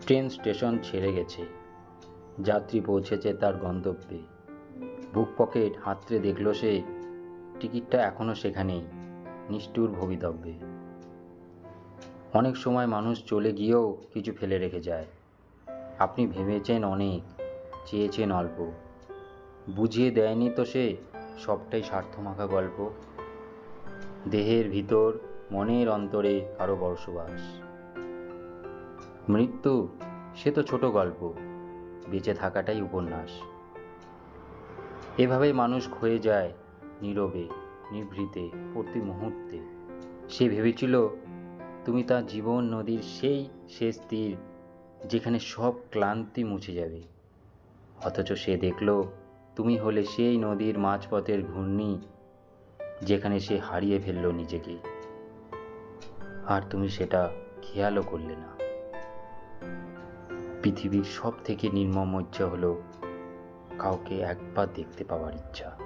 Train station ছেড়ে গেছে, যাত্রী পৌঁছেছে তার গন্তব্যে। বুক পকেট হাতড়ে দেখল সে, টিকিটটা এখনো সেখানেই, নিষ্ঠুর ভবিতব্যে। অনেক সময় মানুষ চলে গিয়েও কিছু ফেলে রেখে যায়। আপনি ভেবেছেন অনেক, চেয়েছেন অল্প, বুঝিয়ে দেয়নি তো সে সবটাই স্বার্থমাখা গল্প। দেহের ভিতর, মনের অন্তরে কারো বসবাস। মৃত্যু সে তো ছোট গল্প, বেঁচে থাকাটাই উপন্যাস। এভাবেই মানুষ ক্ষয়ে যায় নীরবে, নিভৃতে, প্রতি মুহূর্তে। সে ভেবেছিল তুমি তার জীবন নদীর সেই শেষ তীর, যেখানে সব ক্লান্তি মুছে যাবে। অথচ সে দেখল তুমি হলে সেই নদীর মাঝপথের ঘূর্ণি, যেখানে সে হারিয়ে ফেলল নিজেকে। আর তুমি সেটা খেয়ালও করলে না। পৃথিবীর সব থেকে নির্মম ইচ্ছা হলো কাউকে একবার দেখতে পাওয়ার ইচ্ছা।